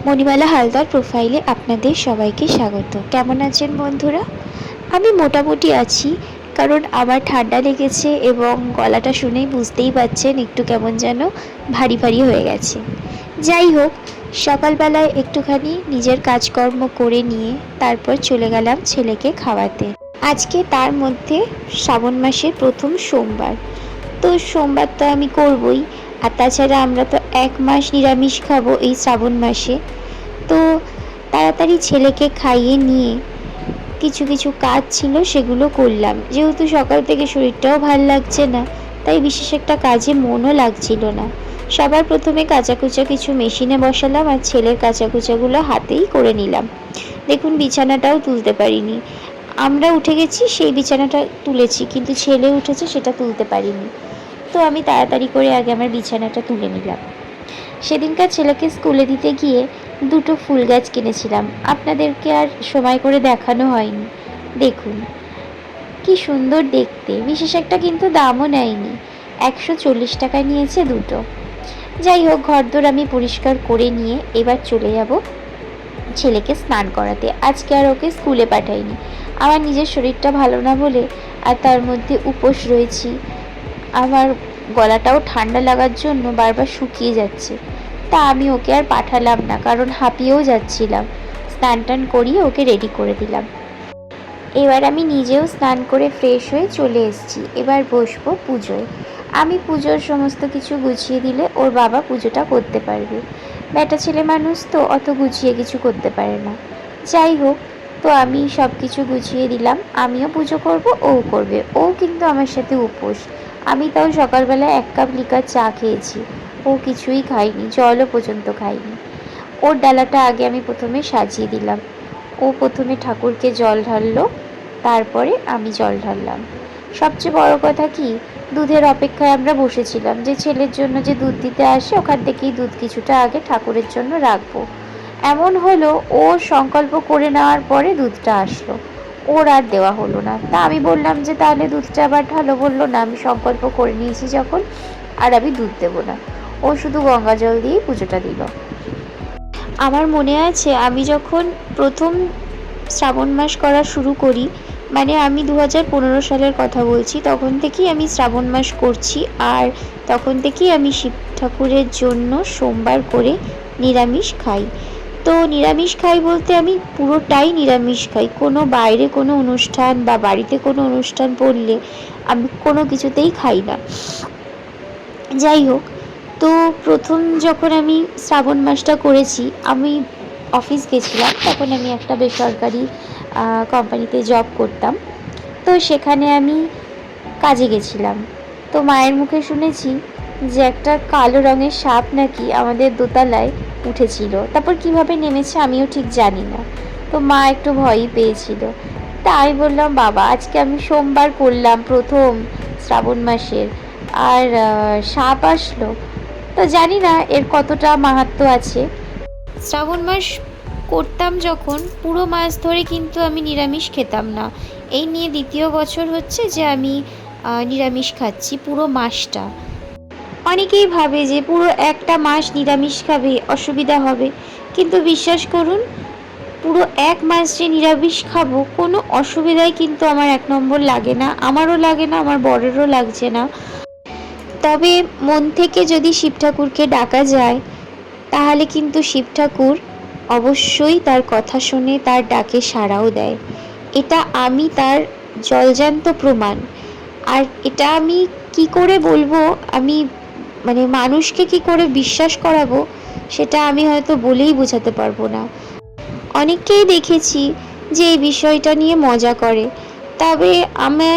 মণিমালা হালদার প্রোফাইলে আপনাদের সবাইকে স্বাগত। কেমন আছেন বন্ধুরা? আমি মোটামুটি আছি, কারণ আমার ঠান্ডা লেগেছে এবং গলাটা শুনেই বুঝতেই পারছেন একটু কেমন যেন ভারী ভারী হয়ে গেছে। যাই হোক, সকালবেলায় একটুখানি নিজের কাজকর্ম করে নিয়ে তারপর চলে গেলাম ছেলেকে খাওয়াতে। আজকে তার মধ্যে শ্রাবণ মাসের প্রথম সোমবার, তো সোমবার তো আমি করবই। আর তাছাড়া আমরা তো 1 মাস নিরামিষ খাবো এই শ্রাবণ মাসে। তো তাড়াতাড়ি ছেলেকে খাইয়ে নিয়ে কিছু কিছু কাজ ছিল সেগুলো করলাম। যেহেতু সকাল থেকে শরীরটাও ভাল লাগছে না, তাই বিশেষ একটা কাজে মনও লাগছিল না। সবার প্রথমে কাচাকুচা কিছু মেশিনে বসালাম আর ছেলের কাচাকুচাগুলো হাতেই করে নিলাম। দেখুন, বিছানাটাও তুলতে পারিনি। আমরা উঠে গেছি, সেই বিছানাটা তুলেছি, কিন্তু ছেলে উঠেছে সেটা তুলতে পারিনি। তো আমি তাড়াতাড়ি করে আগে আমার বিছানাটা তুলে নিলাম। সেদিনকার ছেলেকে স্কুলে দিতে গিয়ে 2টো ফুল গাছ কিনেছিলাম, আপনাদেরকে আর সময় করে দেখানো হয়নি। দেখুন কি সুন্দর দেখতে, বিশেষ একটা কিন্তু দামও নেয়নি, 140 টাকা নিয়েছে 2টো। যাই হোক, ঘরদোর আমি পরিষ্কার করে নিয়ে এবার চলে যাব ছেলেকে স্নান করাতে। আজকে আর ওকে স্কুলে পাঠাইনি, আমার নিজের শরীরটা ভালো না বলে, আর তার মধ্যে উপোস রয়েছি। আমার গলাটাও ঠান্ডা লাগার জন্য বারবার শুকিয়ে যাচ্ছে, তা আমি ওকে আর পাঠালাম না, কারণ হাঁপিয়েও যাচ্ছিলাম। স্নান টান করিয়ে ওকে রেডি করে দিলাম। এবার আমি নিজেও স্নান করে ফ্রেশ হয়ে চলে এসেছি। এবার বসবো পুজোয়। আমি পুজোর সমস্ত কিছু গুছিয়ে দিলে ওর বাবা পুজোটা করতে পারবে। বেটা ছেলে মানুষ তো অত গুছিয়ে কিছু করতে পারে না। যাই হোক, তো আমি সব কিছু গুছিয়ে দিলাম। আমিও পুজো করব, ও করবে। ও কিন্তু আমার সাথে উপোস। আমি তাও সকালবেলা 1 কাপ লিকার চা খেয়েছি, ও কিছুই খায়নি, জলও পর্যন্ত খায়নি। ওর ডালাটা আগে আমি প্রথমে সাজিয়ে দিলাম। ও প্রথমে ঠাকুরকে জল ঢাললো, তারপরে আমি জল ঢাললাম। সবচেয়ে বড় কথা কি, দুধের অপেক্ষায় আমরা বসেছিলাম যে ছেলের জন্য যে দুধ দিতে আসে ওখান থেকেই দুধ কিছুটা আগে ঠাকুরের জন্য রাখবো। এমন হলো, ও সংকল্প করে নেওয়ার পরে দুধটা আসলো, ওর আর দেওয়া হলো না। তা আমি বললাম যে তাহলে দুধটা আবার ঢালো। বললো না, আমি সংকল্প করে নিয়েছি যখন, আর আমি দুধ দেবো না। ও শুধু গঙ্গা জল দিয়েই পুজোটা দিল। আমার মনে আছে, আমি যখন প্রথম শ্রাবণ মাস করা শুরু করি, মানে আমি 2015 সালের কথা বলছি, তখন থেকেই আমি শ্রাবণ মাস করছি। আর তখন থেকেই আমি শিব ঠাকুরের জন্য সোমবার করে নিরামিষ খাই। তো নিরামিষ খাই বলতে আমি পুরোটাই নিরামিষ খাই। কোনো বাইরে কোনো অনুষ্ঠান বা বাড়িতে কোনো অনুষ্ঠান পড়লে আমি কোনো কিছুতেই খাই না। যাই হোক, তো প্রথম যখন আমি শ্রাবণ মাসটা করেছি, আমি অফিস গেছিলাম। তখন আমি একটা বেসরকারি কোম্পানিতে জব করতাম। তো সেখানে আমি কাজে গেছিলাম। তো মায়ের মুখে শুনেছি যে একটা কালো রঙের সাপ নাকি আমাদের দোতলায় উঠেছিল, তারপর কিভাবে নেমেছে আমিও ঠিক জানি না। তো মা একটু ভয়ই পেয়েছিল। তা আমি বললাম, বাবা আজকে আমি সোমবার করলাম প্রথম শ্রাবণ মাসের, আর সাপ আসলো। তো জানি না এর কতটা মাহাত্ম্য আছে। শ্রাবণ মাস করতাম যখন, পুরো মাস ধরে কিন্তু আমি নিরামিষ খেতাম না। এই নিয়ে 2য় বছর হচ্ছে যে আমি নিরামিষ খাচ্ছি পুরো মাসটা। অনেকেই ভাবে যে পুরো একটা মাস নিরামিষ খাবে অসুবিধা হবে, কিন্তু বিশ্বাস করুন, পুরো 1 মাস যে নিরামিষ খাবো কোনো অসুবিধাই কিন্তু আমার 1 নম্বর লাগে না, আমারও লাগে না, আমার বরেরও লাগছে না। তবে মন থেকে যদি শিব ঠাকুরকে ডাকা যায়, তাহলে কিন্তু শিব ঠাকুর অবশ্যই তার কথা শুনে তার ডাকে সাড়াও দেয়। এটা আমি তার জলজান্ত প্রমাণ। আর এটা আমি কি করে বলবো, আমি মানে মানুষকে কি করে বিশ্বাস করাবো, সেটা আমি হয়তো বলেই বোঝাতে পারবো না। অনেককেই দেখেছি যে এই বিষয়টা নিয়ে মজা করে, তবে আমি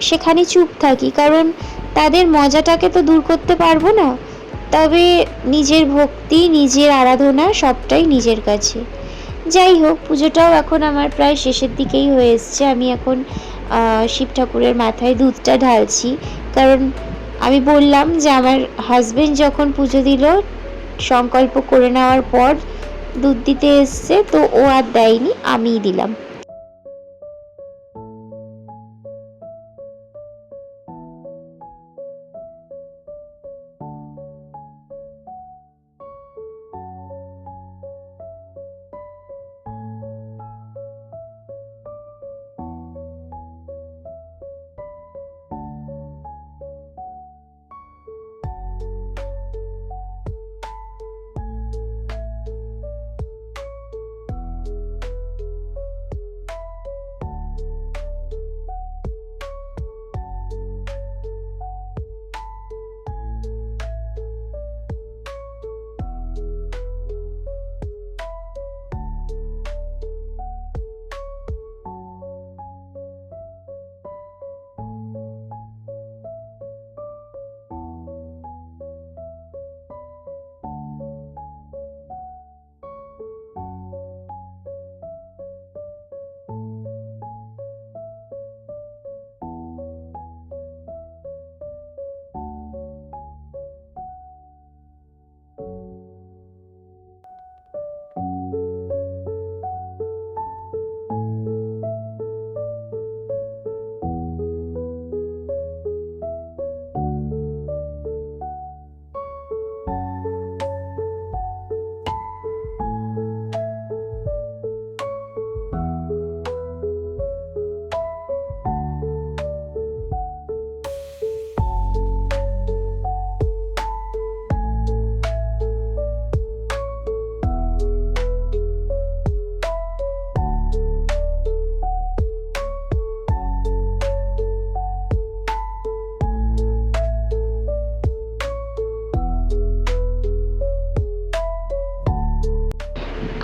সেখানে চুপ থাকি, কারণ তাদের মজাটাকে তো দূর করতে পারবো না। তবে নিজের ভক্তি, নিজের আরাধনা সবটাই নিজের কাছে। যাই হোক, পুজোটাও এখন আমার প্রায় শেষের দিকেই হয়ে এসছে। আমি এখন শিব ঠাকুরের মাথায় দুধটা ঢালছি, কারণ আমি বললাম যে আমার হাজবেন্ড যখন পুজো দিল সংকল্প করে নেওয়ার পর দুধ দিতে এসছে, তো ও আর দেয়নি, আমিই দিলাম।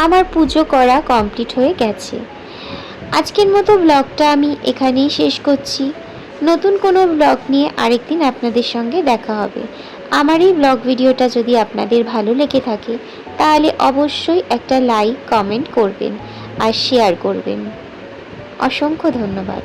আমার পুজো করা কমপ্লিট হয়ে গেছে। আজকের মতো ব্লগটা আমি এখানেই শেষ করছি। নতুন কোনো ব্লগ নিয়ে আরেকদিন আপনাদের সঙ্গে দেখা হবে। আমার এই ব্লগ ভিডিওটা যদি আপনাদের ভালো লেগে থাকে তাহলে অবশ্যই একটা লাইক কমেন্ট করবেন আর শেয়ার করবেন। অসংখ্য ধন্যবাদ।